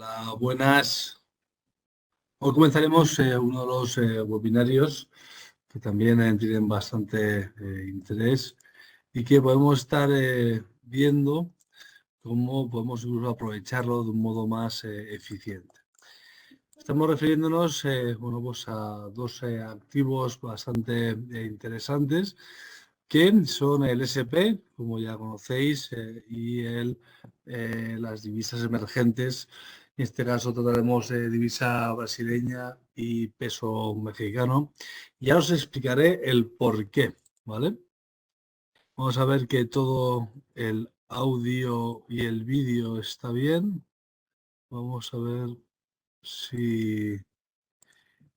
Hola, buenas. Hoy comenzaremos uno de los webinarios que también tienen bastante interés y que podemos estar viendo cómo podemos incluso aprovecharlo de un modo más eficiente. Estamos refiriéndonos bueno, pues a dos activos bastante interesantes que son el SP, como ya conocéis, y las divisas emergentes. En este caso trataremos de divisa brasileña y peso mexicano. Ya os explicaré el por qué, ¿vale? Vamos a ver que todo el audio y el vídeo está bien. Vamos a ver si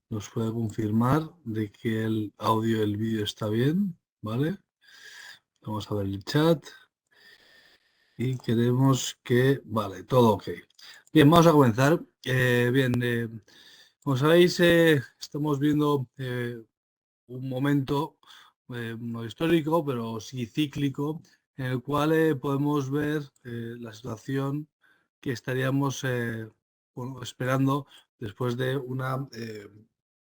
nos puede confirmar de que el audio y el vídeo está bien, ¿vale? Vamos a ver el chat. Y queremos que, vale, todo ok. Bien, vamos a comenzar. Como sabéis, estamos viendo un momento no histórico, pero sí cíclico, en el cual podemos ver la situación que estaríamos bueno, esperando después de una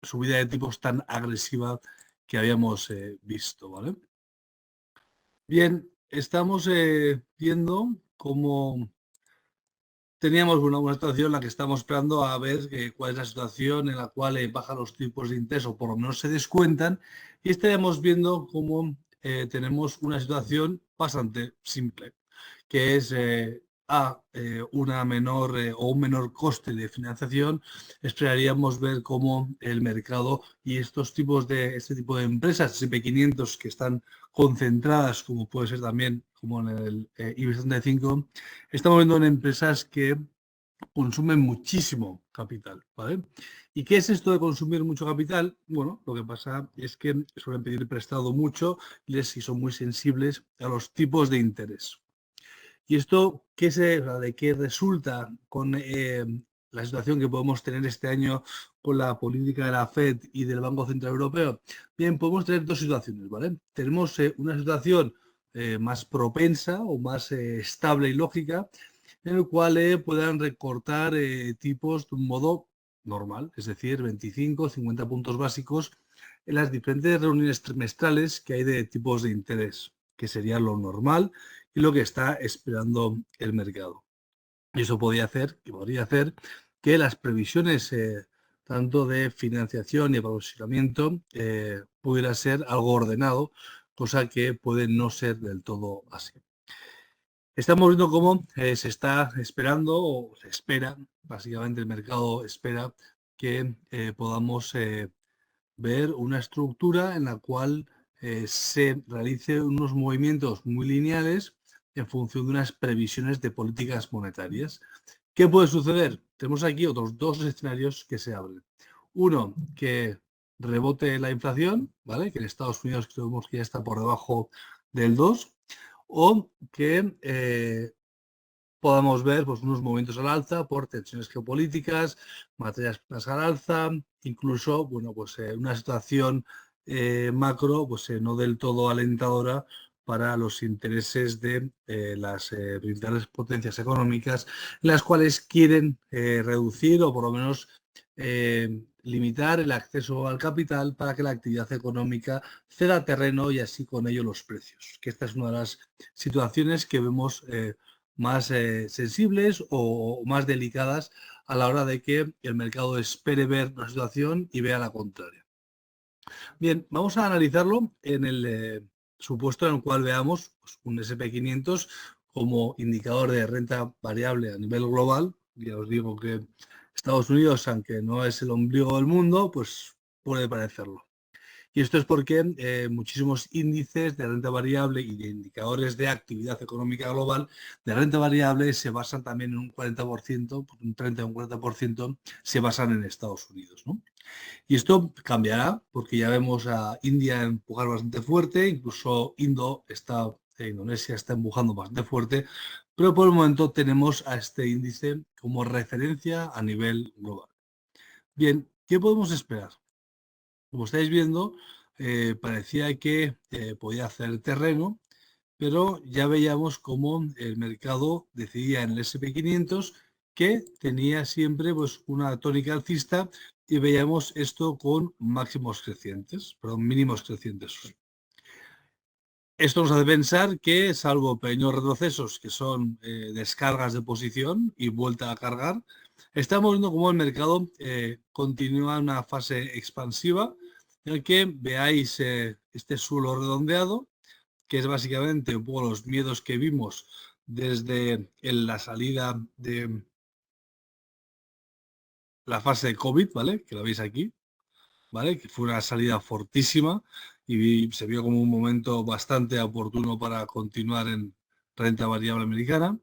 subida de tipos tan agresiva que habíamos visto, ¿vale? Bien, estamos viendo cómo teníamos una situación en la que estamos esperando a ver cuál es la situación en la cual bajan los tipos de interés o por lo menos se descuentan y estaríamos viendo cómo tenemos una situación bastante simple, que es una menor o un menor coste de financiación. Esperaríamos ver cómo el mercado y este tipo de empresas, SP500 que están concentradas, como puede ser también como en el IBEX 35, estamos viendo en empresas que consumen muchísimo capital, ¿vale? ¿Y qué es esto de consumir mucho capital? Bueno, lo que pasa es que suelen pedir prestado mucho y son muy sensibles a los tipos de interés. ¿Y esto de qué resulta con la situación que podemos tener este año con la política de la Fed y del Banco Central Europeo? Bien, podemos tener dos situaciones, ¿vale? Tenemos una situación más propensa o más estable y lógica, en el cual puedan recortar tipos de un modo normal, es decir, 25, 50 puntos básicos en las diferentes reuniones trimestrales que hay de tipos de interés, que sería lo normal y lo que está esperando el mercado. Y eso podría hacer que las previsiones tanto de financiación y aprovisionamiento pudiera ser algo ordenado, cosa que puede no ser del todo así. Estamos viendo cómo se está esperando o se espera, básicamente el mercado espera que podamos ver una estructura en la cual se realicen unos movimientos muy lineales en función de unas previsiones de políticas monetarias. ¿Qué puede suceder? Tenemos aquí otros dos escenarios que se abren. Uno, que rebote la inflación, ¿vale? Que en Estados Unidos creemos que ya está por debajo del 2, o que podamos ver pues, unos movimientos al alza por tensiones geopolíticas, materias primas al alza, incluso bueno, pues, una situación macro pues, no del todo alentadora para los intereses de las principales potencias económicas, las cuales quieren reducir o por lo menos limitar el acceso al capital para que la actividad económica ceda terreno y así con ello los precios. Que esta es una de las situaciones que vemos más sensibles o más delicadas a la hora de que el mercado espere ver la situación y vea la contraria. Bien, vamos a analizarlo en el supuesto en el cual veamos pues, un SP500 como indicador de renta variable a nivel global. Ya os digo que Estados Unidos, aunque no es el ombligo del mundo, pues puede parecerlo. Y esto es porque muchísimos índices de renta variable y de indicadores de actividad económica global de renta variable se basan también en un 40%, un 30 o un 40% se basan en Estados Unidos, ¿no? Y esto cambiará porque ya vemos a India empujar bastante fuerte, incluso Indonesia está empujando bastante fuerte, pero por el momento tenemos a este índice como referencia a nivel global. Bien, ¿qué podemos esperar? Como estáis viendo, parecía que podía hacer terreno, pero ya veíamos cómo el mercado decidía en el SP500 que tenía siempre pues, una tónica alcista y veíamos esto con máximos crecientes, perdón, mínimos crecientes. Esto nos hace pensar que, salvo pequeños retrocesos que son descargas de posición y vuelta a cargar, estamos viendo cómo el mercado continúa una fase expansiva en el que veáis este suelo redondeado, que es básicamente un poco los miedos que vimos desde la salida de la fase de COVID, ¿vale? Que lo veis aquí, ¿vale? Que fue una salida fortísima y se vio como un momento bastante oportuno para continuar en renta variable americana.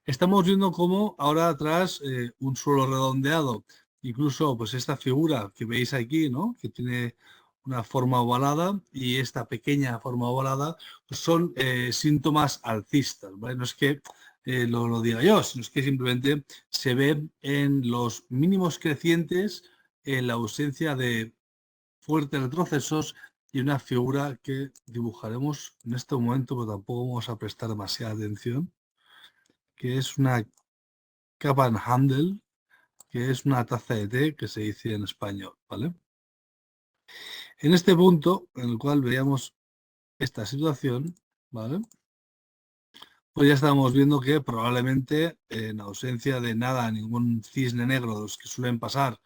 Estamos viendo cómo ahora atrás un suelo redondeado, incluso pues esta figura que veis aquí, ¿no? Que tiene una forma ovalada y esta pequeña forma ovalada pues son síntomas alcistas, ¿vale? No es que lo diga yo, sino es que simplemente se ve en los mínimos crecientes en la ausencia de fuertes retrocesos y una figura que dibujaremos en este momento, pero tampoco vamos a prestar demasiada atención, que es una cup and handle, que es una taza de té que se dice en español, ¿vale? En este punto, en el cual veíamos esta situación, ¿vale? Pues ya estamos viendo que probablemente en ausencia de nada, ningún cisne negro de los que suelen pasar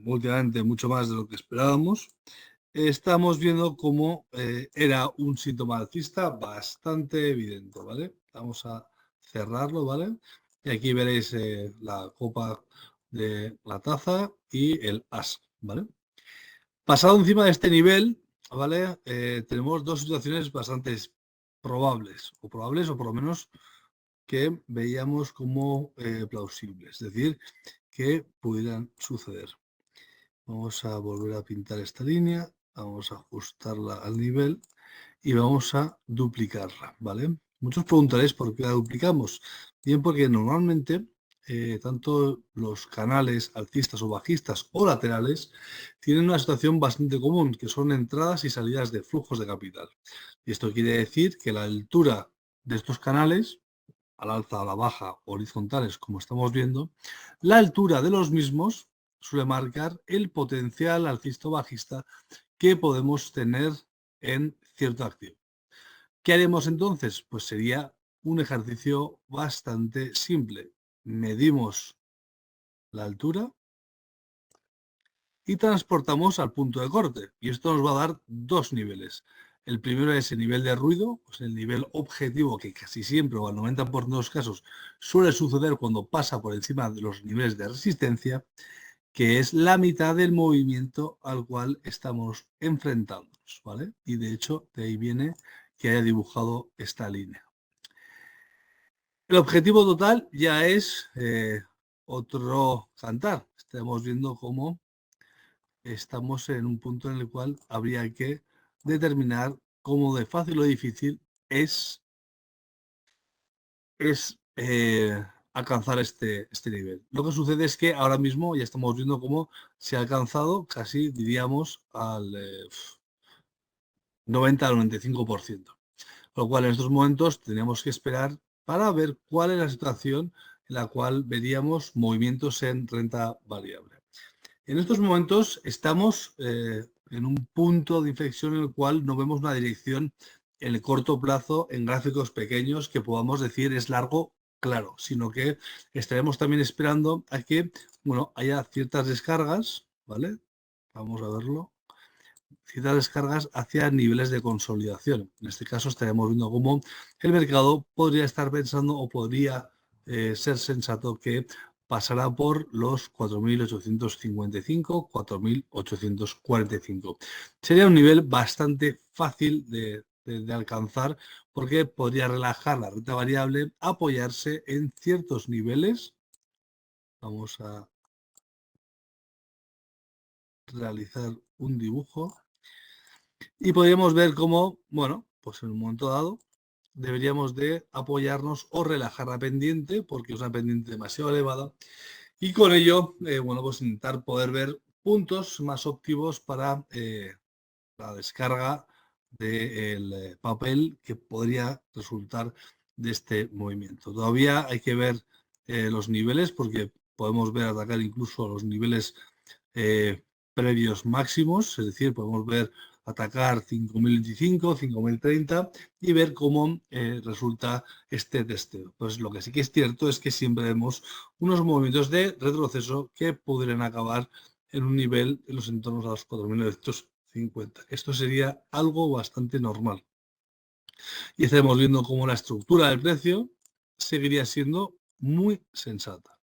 últimamente mucho más de lo que esperábamos, estamos viendo cómo era un síntoma alcista bastante evidente, ¿vale? Vamos a cerrarlo, ¿vale? Y aquí veréis la copa de la taza y el as, ¿vale? Pasado encima de este nivel, ¿vale? Tenemos dos situaciones bastante probables o por lo menos que veíamos como plausibles, es decir, que pudieran suceder. Vamos a volver a pintar esta línea, vamos a ajustarla al nivel y vamos a duplicarla, ¿vale? Muchos preguntaréis por qué la duplicamos. Bien, porque normalmente tanto los canales alcistas o bajistas o laterales tienen una situación bastante común, que son entradas y salidas de flujos de capital. Y esto quiere decir que la altura de estos canales, al alza, a la baja, horizontales, como estamos viendo, la altura de los mismos suele marcar el potencial alcista o bajista que podemos tener en cierto activo. ¿Qué haremos entonces? Pues sería un ejercicio bastante simple. Medimos la altura y transportamos al punto de corte. Y esto nos va a dar dos niveles. El primero es el nivel de ruido, pues el nivel objetivo que casi siempre o al 90% de los casos suele suceder cuando pasa por encima de los niveles de resistencia, que es la mitad del movimiento al cual estamos enfrentándonos, ¿vale? Y de hecho, de ahí viene que haya dibujado esta línea. El objetivo total ya es otro cantar. Estamos viendo cómo estamos en un punto en el cual habría que determinar cómo de fácil o difícil es alcanzar este nivel. Lo que sucede es que ahora mismo ya estamos viendo cómo se ha alcanzado casi, diríamos, al 90 al 95%. Con lo cual, en estos momentos teníamos que esperar para ver cuál es la situación en la cual veríamos movimientos en renta variable. En estos momentos estamos en un punto de inflexión en el cual no vemos una dirección en el corto plazo en gráficos pequeños que podamos decir es largo, claro, sino que estaremos también esperando a que, bueno, haya ciertas descargas, ¿vale? Vamos a verlo. Ciertas descargas hacia niveles de consolidación. En este caso estaremos viendo cómo el mercado podría estar pensando o podría ser sensato que pasará por los 4.855, 4.845. Sería un nivel bastante fácil de alcanzar porque podría relajar la renta variable, apoyarse en ciertos niveles. Vamos a realizar un dibujo. Y podríamos ver cómo, bueno, pues en un momento dado deberíamos de apoyarnos o relajar la pendiente porque es una pendiente demasiado elevada y con ello, bueno, pues intentar poder ver puntos más óptimos para la descarga del papel que podría resultar de este movimiento. Todavía hay que ver los niveles, porque podemos ver atacar incluso los niveles previos máximos, es decir, podemos ver atacar 5.025, 5.030 y ver cómo resulta este testeo. Pues lo que sí que es cierto es que siempre vemos unos movimientos de retroceso que podrían acabar en un nivel en los entornos a los 4.950. Esto sería algo bastante normal. Y estaremos viendo cómo la estructura del precio seguiría siendo muy sensata.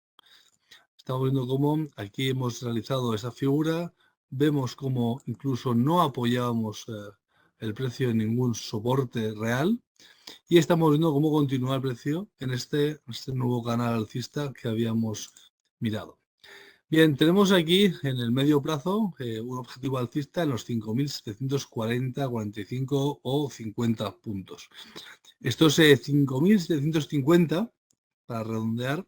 Estamos viendo cómo aquí hemos realizado esa figura, vemos cómo incluso no apoyábamos el precio en ningún soporte real y estamos viendo cómo continúa el precio en este nuevo canal alcista que habíamos mirado. Bien, tenemos aquí en el medio plazo un objetivo alcista en los 5.740, 45 o 50 puntos. Estos 5.750, para redondear,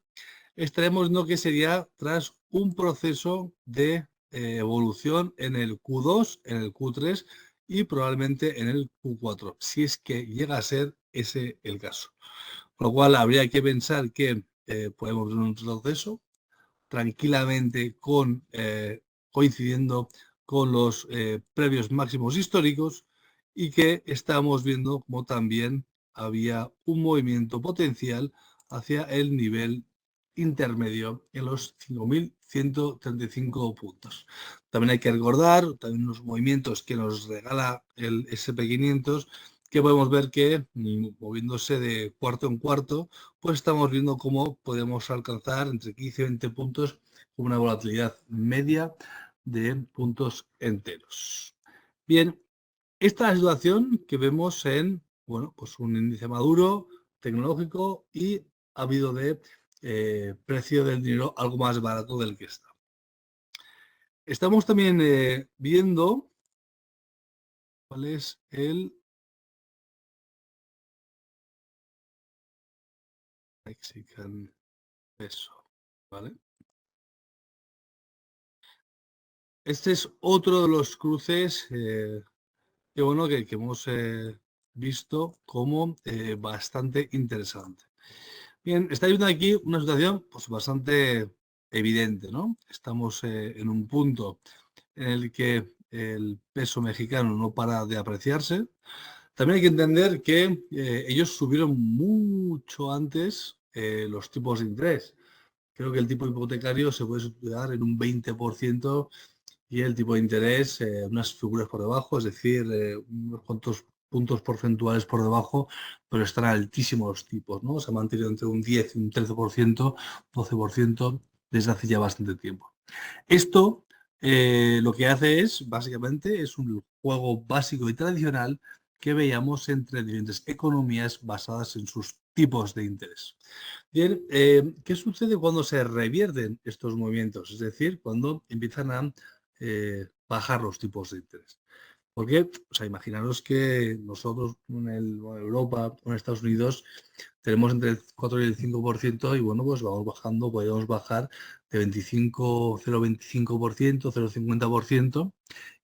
estaremos viendo que sería tras un proceso de evolución en el Q2, en el Q3 y probablemente en el Q4, si es que llega a ser ese el caso. Con lo cual habría que pensar que podemos ver un retroceso tranquilamente coincidiendo con los previos máximos históricos y que estamos viendo como también había un movimiento potencial hacia el nivel intermedio en los 5.135 puntos. También hay que recordar también los movimientos que nos regala el SP500, que podemos ver que moviéndose de cuarto en cuarto, pues estamos viendo cómo podemos alcanzar entre 15 y 20 puntos con una volatilidad media de puntos enteros. Bien, esta es la situación que vemos en, bueno, pues un índice maduro, tecnológico y habido de precio del dinero algo más barato del que está. Estamos también viendo cuál es el Mexican peso, ¿vale? Este es otro de los cruces que, bueno, que hemos visto como bastante interesante. Bien, está viendo aquí una situación pues, bastante evidente, ¿no? Estamos en un punto en el que el peso mexicano no para de apreciarse. También hay que entender que ellos subieron mucho antes los tipos de interés. Creo que el tipo hipotecario se puede estudiar en un 20% y el tipo de interés unas figuras por debajo, es decir, unos cuantos puntos porcentuales por debajo, pero están altísimos los tipos, ¿no? Se ha mantenido entre un 10 y un 13%, 12% desde hace ya bastante tiempo. Esto lo que hace es, básicamente, es un juego básico y tradicional que veíamos entre diferentes economías basadas en sus tipos de interés. Bien, ¿qué sucede cuando se revierten estos movimientos? Es decir, cuando empiezan a bajar los tipos de interés. Porque, o sea, imaginaros que nosotros en Europa o en Estados Unidos tenemos entre el 4 y el 5% y bueno, pues vamos bajando, podemos bajar de 25, 0,25%, 0,50%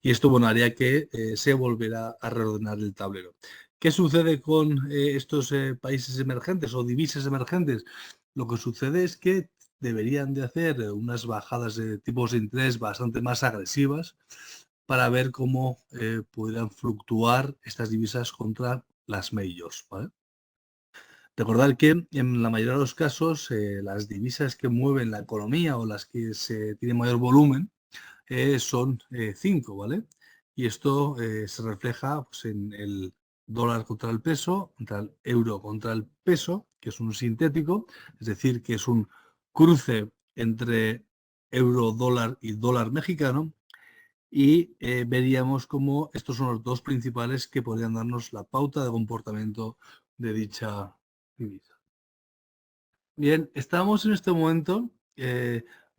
y esto, bueno, haría que se volviera a reordenar el tablero. ¿Qué sucede con estos países emergentes o divisas emergentes? Lo que sucede es que deberían de hacer unas bajadas de tipos de interés bastante más agresivas para ver cómo pudieran fluctuar estas divisas contra las majors, ¿vale? Recordar que en la mayoría de los casos las divisas que mueven la economía o las que se tienen mayor volumen son 5, ¿vale? Y esto se refleja pues, en el dólar contra el peso, contra el euro contra el peso, que es un sintético, es decir, que es un cruce entre euro, dólar y dólar mexicano, y veríamos cómo estos son los dos principales que podrían darnos la pauta de comportamiento de dicha divisa. Bien, estamos en este momento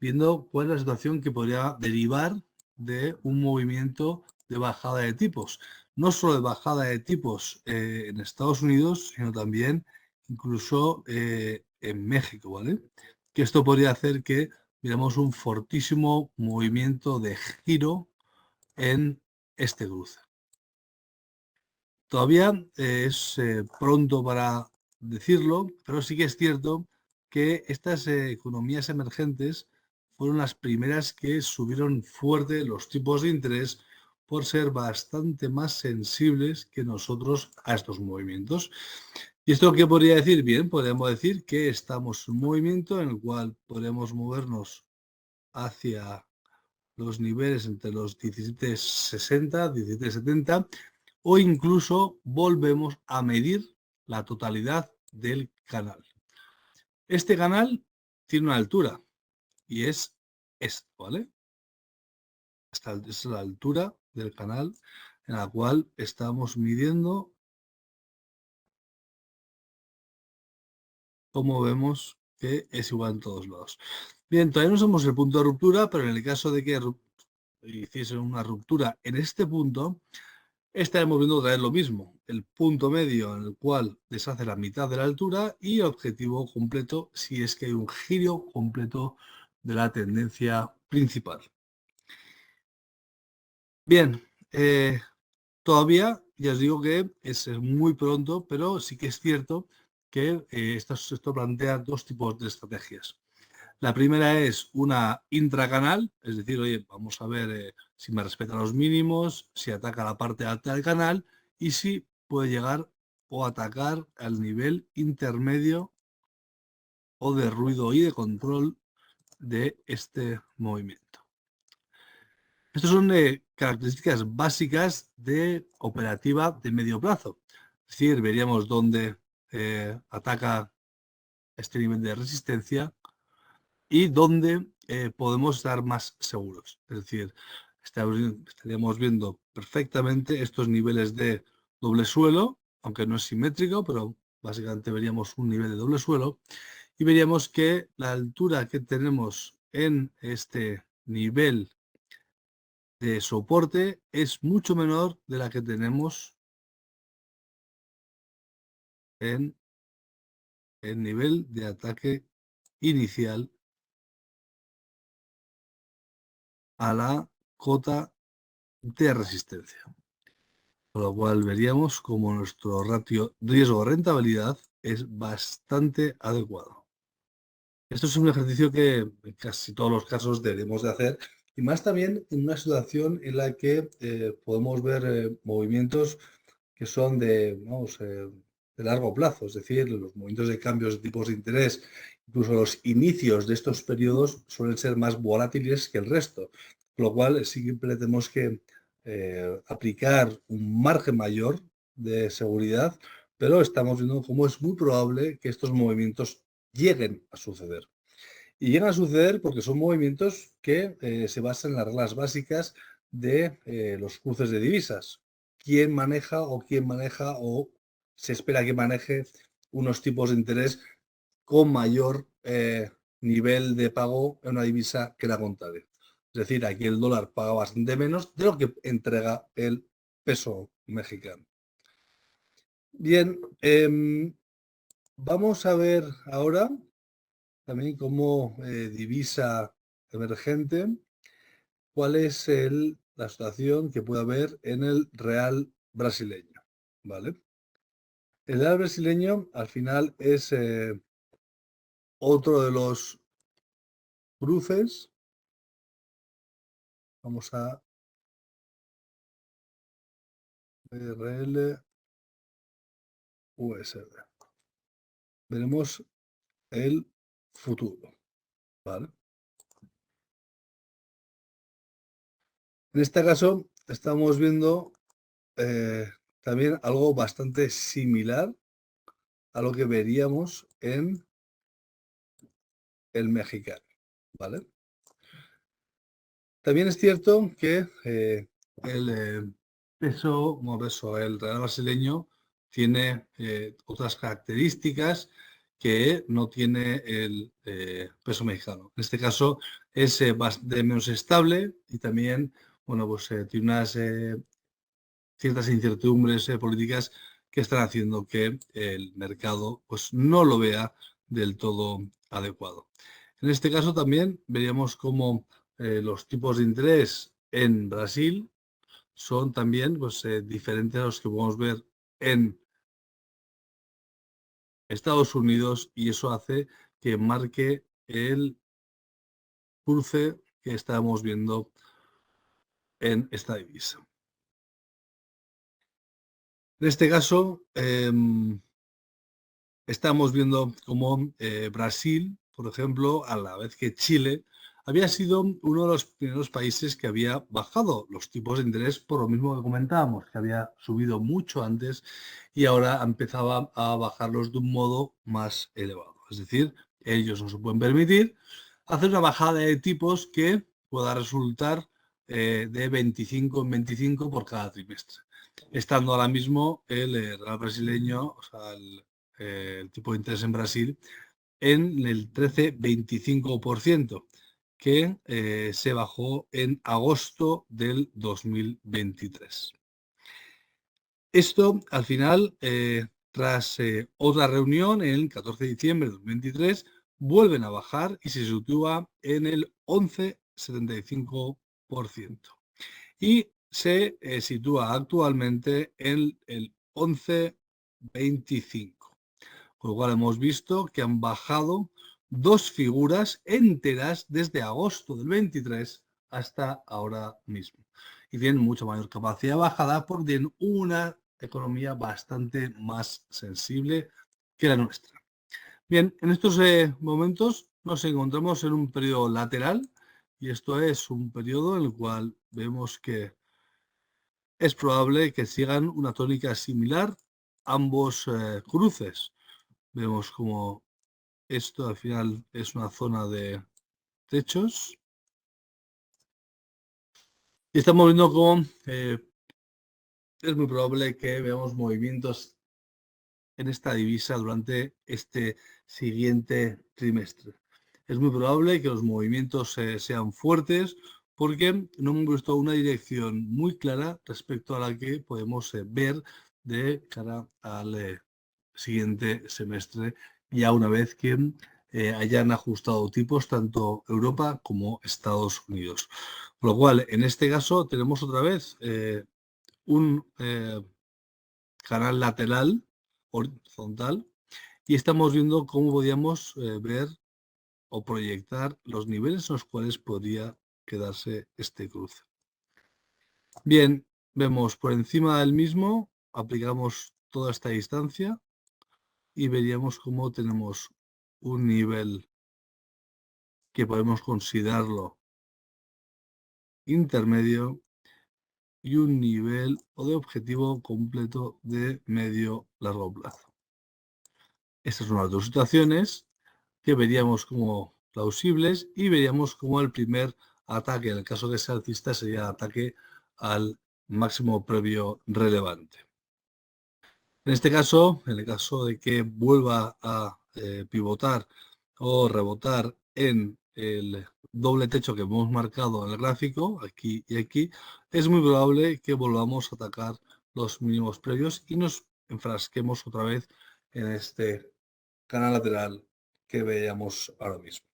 viendo cuál es la situación que podría derivar de un movimiento de bajada de tipos. No solo de bajada de tipos en Estados Unidos, sino también incluso en México, ¿vale? Que esto podría hacer que miramos un fortísimo movimiento de giro en este cruce. Todavía es pronto para decirlo, pero sí que es cierto que estas economías emergentes fueron las primeras que subieron fuerte los tipos de interés por ser bastante más sensibles que nosotros a estos movimientos. ¿Y esto qué podría decir? Bien, podemos decir que estamos en un movimiento en el cual podemos movernos hacia los niveles entre los 17,60, 17,70 o incluso volvemos a medir la totalidad del canal. Este canal tiene una altura y es esto, ¿vale? Esta es la altura del canal en la cual estamos midiendo, como vemos que es igual en todos lados. Bien, todavía no somos el punto de ruptura, pero en el caso de que hiciese una ruptura en este punto, estaremos viendo otra vez lo mismo, el punto medio en el cual deshace la mitad de la altura y el objetivo completo si es que hay un giro completo de la tendencia principal. Bien, todavía ya os digo que es muy pronto, pero sí que es cierto que esto plantea dos tipos de estrategias. La primera es una intracanal, es decir, oye, vamos a ver si me respeta los mínimos, si ataca la parte alta del canal y si puede llegar o atacar al nivel intermedio o de ruido y de control de este movimiento. Estas son características básicas de operativa de medio plazo. Es decir, veríamos dónde ataca este nivel de resistencia y dónde podemos estar más seguros. Es decir, estaríamos viendo perfectamente estos niveles de doble suelo, aunque no es simétrico, pero básicamente veríamos un nivel de doble suelo y veríamos que la altura que tenemos en este nivel de soporte es mucho menor de la que tenemos en el nivel de ataque inicial a la cota de resistencia. Con lo cual veríamos como nuestro ratio riesgo-rentabilidad es bastante adecuado. Esto es un ejercicio que en casi todos los casos debemos de hacer y más también en una situación en la que podemos ver movimientos que son de largo plazo, es decir, los movimientos de cambios de tipos de interés, incluso los inicios de estos periodos suelen ser más volátiles que el resto, con lo cual siempre tenemos que aplicar un margen mayor de seguridad, pero estamos viendo cómo es muy probable que estos movimientos lleguen a suceder. Y llegan a suceder porque son movimientos que se basan en las reglas básicas de los cruces de divisas. ¿Quién maneja o se espera que maneje unos tipos de interés con mayor nivel de pago en una divisa que la contraria? Es decir, aquí el dólar paga bastante menos de lo que entrega el peso mexicano. Bien, vamos a ver ahora también como divisa emergente, cuál es la situación que puede haber en el real brasileño, ¿vale? El real brasileño al final es otro de los cruces. Vamos a RL USD. Veremos el futuro, ¿vale? En este caso estamos viendo también algo bastante similar a lo que veríamos en el mexicano, ¿vale? También es cierto que el el real brasileño tiene otras características que no tiene el peso mexicano. En este caso es de menos estable y también, bueno, pues tiene unas ciertas incertidumbres políticas que están haciendo que el mercado pues no lo vea del todo adecuado. En este caso también veríamos cómo los tipos de interés en Brasil son también pues, diferentes a los que podemos ver en Estados Unidos y eso hace que marque el cruce que estamos viendo en esta divisa. En este caso, estamos viendo cómo Brasil, por ejemplo, a la vez que Chile, había sido uno de los primeros países que había bajado los tipos de interés por lo mismo que comentábamos, que había subido mucho antes y ahora empezaba a bajarlos de un modo más elevado. Es decir, ellos no se pueden permitir hacer una bajada de tipos que pueda resultar de 25 en 25 por cada trimestre. Estando ahora mismo el real brasileño, o sea, el tipo de interés en Brasil, en el 13,25%, que se bajó en agosto del 2023. Esto, al final, tras otra reunión en el 14 de diciembre de 2023, vuelven a bajar y se sitúa en el 11,75%. Y se sitúa actualmente en el 11,25%. Con lo cual hemos visto que han bajado dos figuras enteras desde agosto del 23 hasta ahora mismo. Y tienen mucha mayor capacidad de bajada porque tienen una economía bastante más sensible que la nuestra. Bien, en estos momentos nos encontramos en un periodo lateral y esto es un periodo en el cual vemos que es probable que sigan una tónica similar ambos cruces. Vemos como esto al final es una zona de techos. Y estamos viendo cómo es muy probable que veamos movimientos en esta divisa durante este siguiente trimestre. Es muy probable que los movimientos sean fuertes porque no hemos visto una dirección muy clara respecto a la que podemos ver de cara al siguiente semestre, ya una vez que hayan ajustado tipos tanto Europa como Estados Unidos. Con lo cual, en este caso, tenemos otra vez un canal lateral horizontal y estamos viendo cómo podíamos ver o proyectar los niveles en los cuales podría quedarse este cruce. Bien, vemos por encima del mismo, aplicamos toda esta distancia y veríamos cómo tenemos un nivel que podemos considerarlo intermedio y un nivel o de objetivo completo de medio largo plazo. Estas son las dos situaciones que veríamos como plausibles y veríamos como el primer ataque, en el caso que sea alcista, sería el ataque al máximo previo relevante. En este caso, en el caso de que vuelva a pivotar o rebotar en el doble techo que hemos marcado en el gráfico, aquí y aquí, es muy probable que volvamos a atacar los mínimos previos y nos enfrasquemos otra vez en este canal lateral que veíamos ahora mismo.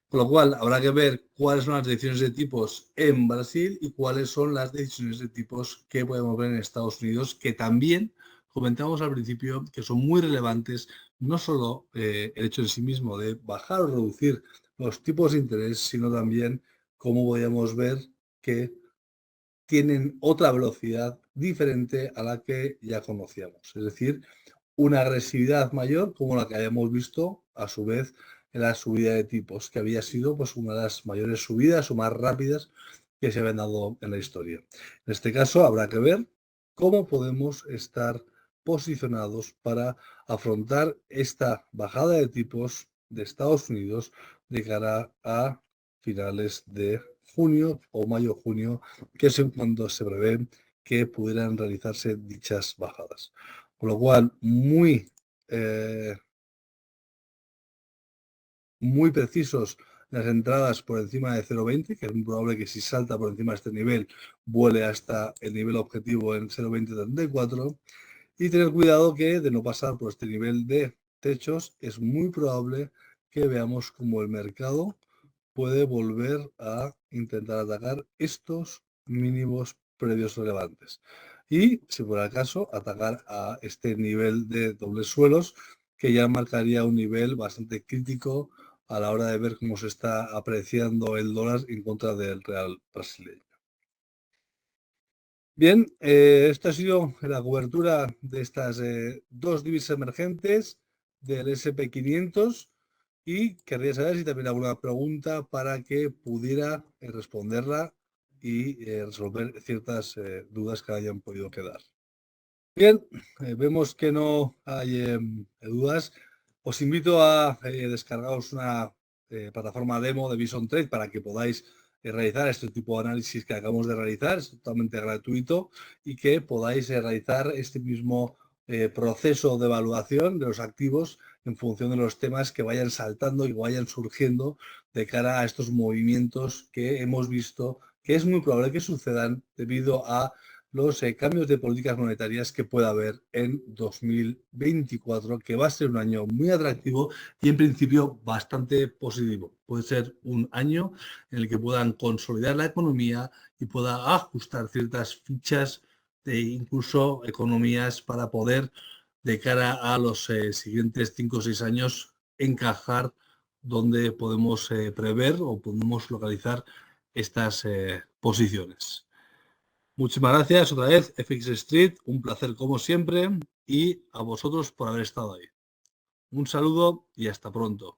Con lo cual, habrá que ver cuáles son las decisiones de tipos en Brasil y cuáles son las decisiones de tipos que podemos ver en Estados Unidos, que también comentamos al principio que son muy relevantes, no solo el hecho en sí mismo de bajar o reducir los tipos de interés, sino también cómo podríamos ver que tienen otra velocidad diferente a la que ya conocíamos. Es decir, una agresividad mayor como la que habíamos visto a su vez en la subida de tipos, que había sido pues una de las mayores subidas o más rápidas que se habían dado en la historia. En este caso habrá que ver cómo podemos estar posicionados para afrontar esta bajada de tipos de Estados Unidos de cara a finales de junio o mayo-junio, que es en cuando se prevé que pudieran realizarse dichas bajadas. Con lo cual, muy precisos las entradas por encima de 0,20, que es muy probable que si salta por encima de este nivel, vuele hasta el nivel objetivo en 0,2034. Y tener cuidado que de no pasar por este nivel de techos, es muy probable que veamos como el mercado puede volver a intentar atacar estos mínimos previos relevantes. Y si por acaso atacar a este nivel de dobles suelos, que ya marcaría un nivel bastante crítico a la hora de ver cómo se está apreciando el dólar en contra del real brasileño. Bien, esta ha sido la cobertura de estas dos divisas emergentes del SP500 y querría saber si también alguna pregunta para que pudiera responderla y resolver ciertas dudas que hayan podido quedar. Bien, vemos que no hay dudas. Os invito a descargaros una plataforma demo de Bison Trade para que podáis realizar este tipo de análisis que acabamos de realizar. Es totalmente gratuito y que podáis realizar este mismo proceso de evaluación de los activos en función de los temas que vayan saltando y vayan surgiendo de cara a estos movimientos que hemos visto que es muy probable que sucedan debido a los cambios de políticas monetarias que pueda haber en 2024, que va a ser un año muy atractivo y en principio bastante positivo. Puede ser un año en el que puedan consolidar la economía y pueda ajustar ciertas fichas de incluso economías para poder, de cara a los siguientes 5 o 6 años, encajar donde podemos prever o podemos localizar estas posiciones. Muchísimas gracias otra vez, FX Street, un placer como siempre y a vosotros por haber estado ahí. Un saludo y hasta pronto.